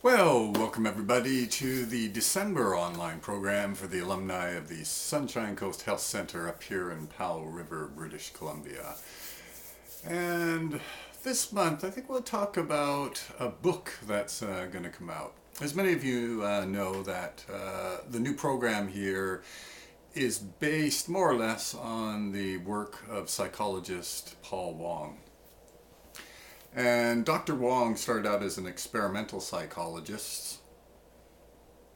Well, welcome everybody to the December online program for the alumni of the Sunshine Coast Health Center up here in Powell River, British Columbia. And this month I think we'll talk about a book that's going to come out. As many of you know that the new program here is based more or less on the work of psychologist Paul Wong. And Dr. Wong started out as an experimental psychologist,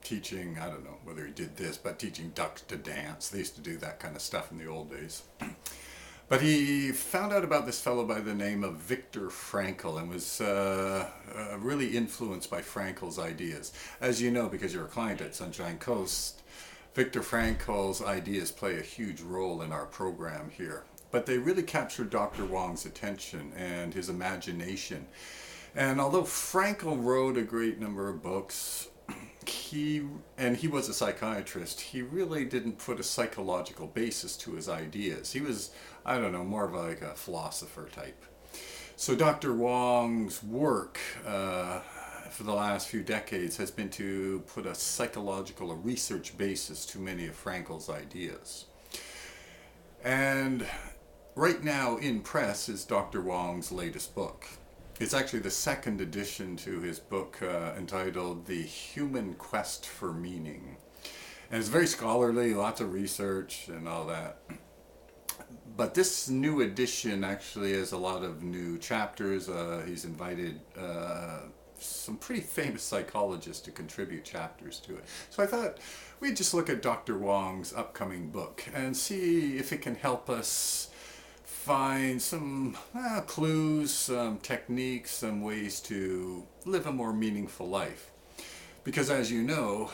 teaching, I don't know whether he did this, but teaching ducks to dance. They used to do that kind of stuff in the old days. But he found out about this fellow by the name of Viktor Frankl and was really influenced by Frankl's ideas. As you know, because you're a client at Sunshine Coast, Viktor Frankl's ideas play a huge role in our program here. But they really captured Dr. Wong's attention and his imagination. And although Frankl wrote a great number of books, he was a psychiatrist, he really didn't put a psychological basis to his ideas. He was, I don't know, more of like a philosopher type. So Dr. Wong's work for the last few decades has been to put a psychological, a research basis to many of Frankl's ideas. And right now in press is Dr. Wong's latest book. It's actually the second edition to his book entitled The Human Quest for Meaning. And it's very scholarly, lots of research and all that. But this new edition actually has a lot of new chapters. He's invited some pretty famous psychologists to contribute chapters to it. So I thought we'd just look at Dr. Wong's upcoming book and see if it can help us find some clues, some techniques, some ways to live a more meaningful life. Because as you know,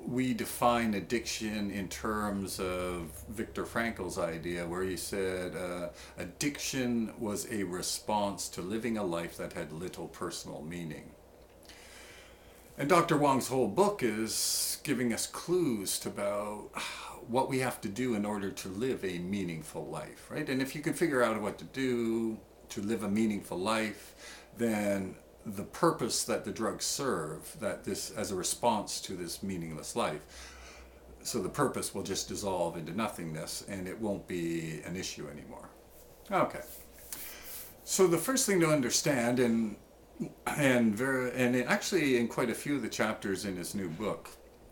we define addiction in terms of Viktor Frankl's idea, where he said addiction was a response to living a life that had little personal meaning. And Dr. Wong's whole book is giving us clues about what we have to do in order to live a meaningful life, right? And if you can figure out what to do to live a meaningful life, then the purpose that the drugs serve, that this as a response to this meaningless life, so the purpose will just dissolve into nothingness and it won't be an issue anymore. Okay. So the first thing to understand, and actually in quite a few of the chapters in his new book,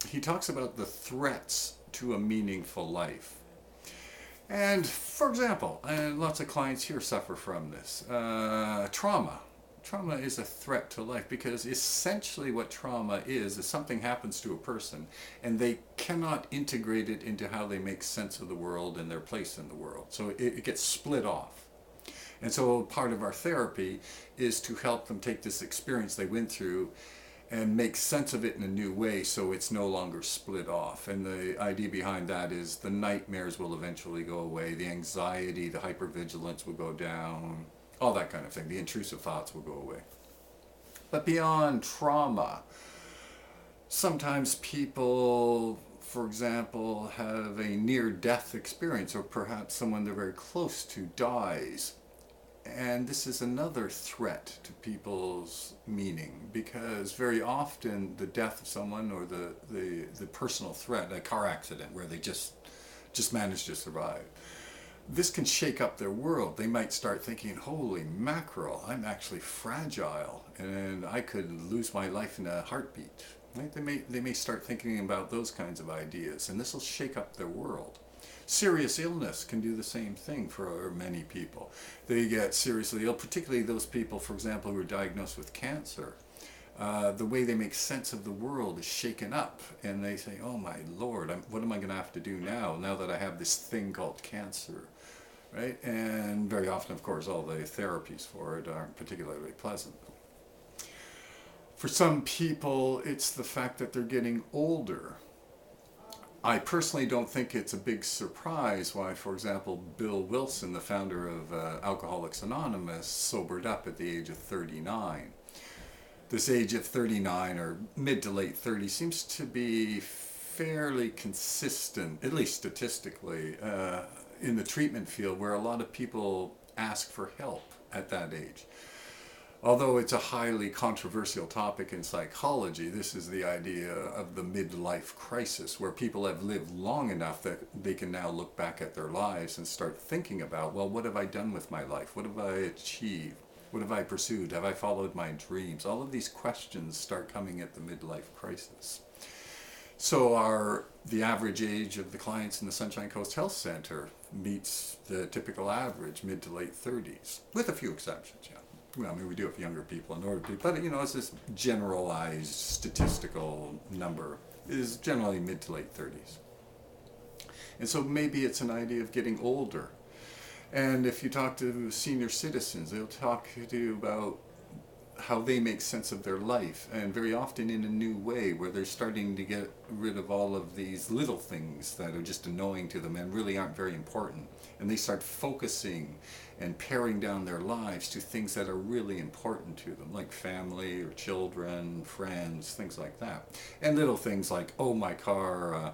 he talks about the threats to a meaningful life. And for example, and lots of clients here suffer from this, trauma. Trauma is a threat to life because essentially what trauma is something happens to a person and they cannot integrate it into how they make sense of the world and their place in the world. So it gets split off. And so part of our therapy is to help them take this experience they went through and make sense of it in a new way so it's no longer split off. And the idea behind that is the nightmares will eventually go away, the anxiety, the hypervigilance will go down, all that kind of thing. The intrusive thoughts will go away. But beyond trauma, sometimes people, for example, have a near-death experience, or perhaps someone they're very close to dies. And this is another threat to people's meaning, because very often the death of someone or the personal threat, a car accident where they just managed to survive, this can shake up their world. They might start thinking, holy mackerel, I'm actually fragile and I could lose my life in a heartbeat. Right? They may start thinking about those kinds of ideas, and this will shake up their world. Serious illness can do the same thing for many people. They get seriously ill, particularly those people, for example, who are diagnosed with cancer. The way they make sense of the world is shaken up, and they say, oh my Lord, what am I going to have to do now that I have this thing called cancer? Right? And very often, of course, all the therapies for it aren't particularly pleasant. For some people, it's the fact that they're getting older. I personally don't think it's a big surprise why, for example, Bill Wilson, the founder of Alcoholics Anonymous, sobered up at the age of 39. This age of 39, or mid to late 30s, seems to be fairly consistent, at least statistically, in the treatment field, where a lot of people ask for help at that age. Although it's a highly controversial topic in psychology, this is the idea of the midlife crisis, where people have lived long enough that they can now look back at their lives and start thinking about, well, what have I done with my life? What have I achieved? What have I pursued? Have I followed my dreams? All of these questions start coming at the midlife crisis. So the average age of the clients in the Sunshine Coast Health Center meets the typical average, mid to late 30s, with a few exceptions, yeah. Well, I mean, we do have younger people and older people, but it's this generalized statistical number is generally mid to late 30s. And so maybe it's an idea of getting older. And if you talk to senior citizens, they'll talk to you about how they make sense of their life, and very often in a new way, where they're starting to get rid of all of these little things that are just annoying to them and really aren't very important. And they start focusing and paring down their lives to things that are really important to them, like family or children, friends, things like that. And little things like, oh, my car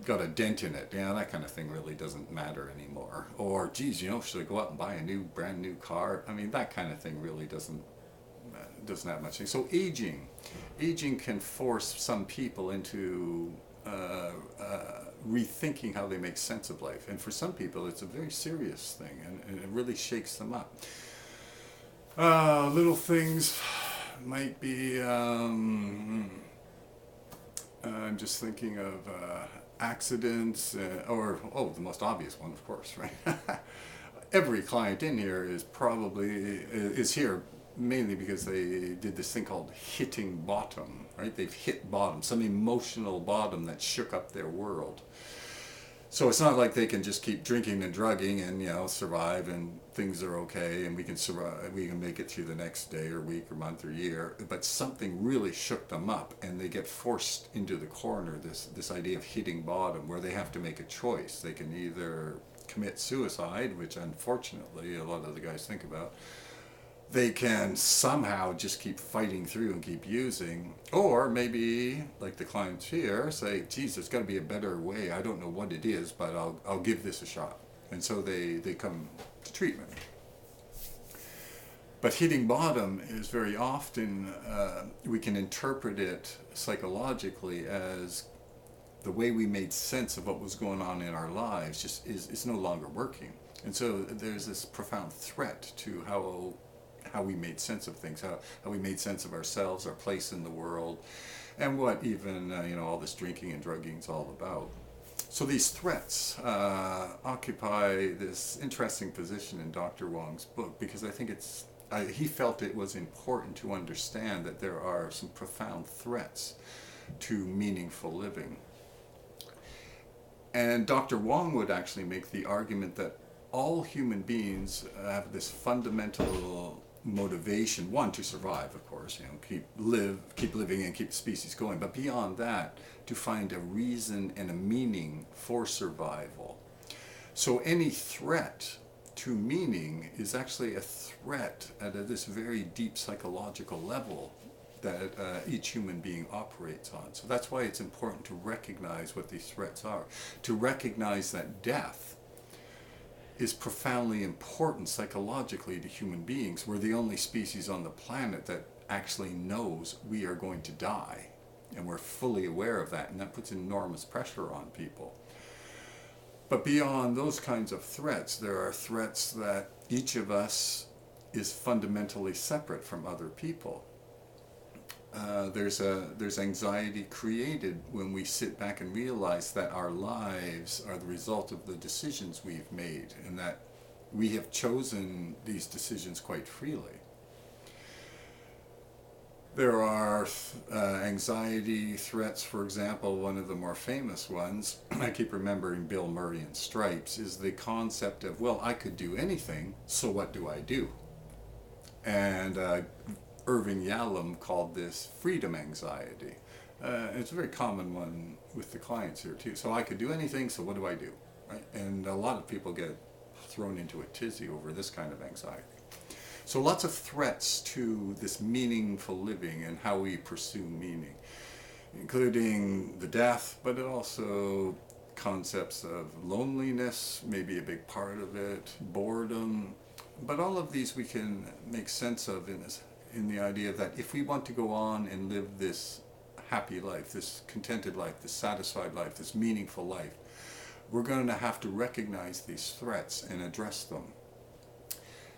got a dent in it. Yeah, that kind of thing really doesn't matter anymore. Or, geez, should I go out and buy a brand new car? I mean, that kind of thing really doesn't have much. So aging can force some people into rethinking how they make sense of life. And for some people, it's a very serious thing, and it really shakes them up. Little things might be, I'm just thinking of accidents, the most obvious one, of course, right? Every client in here is here mainly because they did this thing called hitting bottom, right? They've hit bottom, some emotional bottom that shook up their world. So it's not like they can just keep drinking and drugging and survive and things are okay and we can survive, we can make it through the next day or week or month or year. But something really shook them up and they get forced into the corner. This idea of hitting bottom, where they have to make a choice. They can either commit suicide, which unfortunately a lot of the guys think about. They can somehow just keep fighting through and keep using, or maybe, like the clients here, say, geez, there's got to be a better way. I don't know what it is, but I'll give this a shot. And so they come to treatment. But hitting bottom is very often, we can interpret it psychologically as the way we made sense of what was going on in our lives just is no longer working. And so there's this profound threat to how we made sense of things, how we made sense of ourselves, our place in the world, and what even all this drinking and drugging is all about. So these threats occupy this interesting position in Dr. Wong's book, because I think he felt it was important to understand that there are some profound threats to meaningful living. And Dr. Wong would actually make the argument that all human beings have this fundamental motivation, one, to survive, of course, keep living and keep the species going, but beyond that, to find a reason and a meaning for survival. So any threat to meaning is actually a threat at this very deep psychological level that each human being operates on. So that's why it's important to recognize what these threats are, to recognize that death is profoundly important psychologically to human beings. We're the only species on the planet that actually knows we are going to die, and we're fully aware of that, and that puts enormous pressure on people. But beyond those kinds of threats, there are threats that each of us is fundamentally separate from other people. There's anxiety created when we sit back and realize that our lives are the result of the decisions we've made, and that we have chosen these decisions quite freely. There are anxiety threats, for example, one of the more famous ones, I keep remembering Bill Murray in Stripes, is the concept of, well, I could do anything, so what do I do? And Irving Yalom called this freedom anxiety. It's a very common one with the clients here too. So I could do anything, so what do I do? Right? And a lot of people get thrown into a tizzy over this kind of anxiety. So lots of threats to this meaningful living and how we pursue meaning, including the death, but also concepts of loneliness, maybe a big part of it, boredom, But all of these we can make sense of in the idea that if we want to go on and live this happy life, this contented life, this satisfied life, this meaningful life, we're going to have to recognize these threats and address them.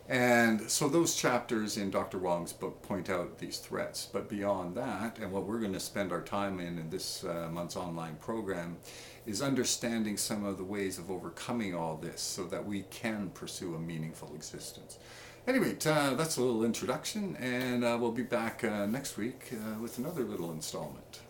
And so those chapters in Dr. Wong's book point out these threats. But beyond that, and what we're going to spend our time in this month's online program, is understanding some of the ways of overcoming all this so that we can pursue a meaningful existence. Anyway, that's a little introduction, and we'll be back next week with another little installment.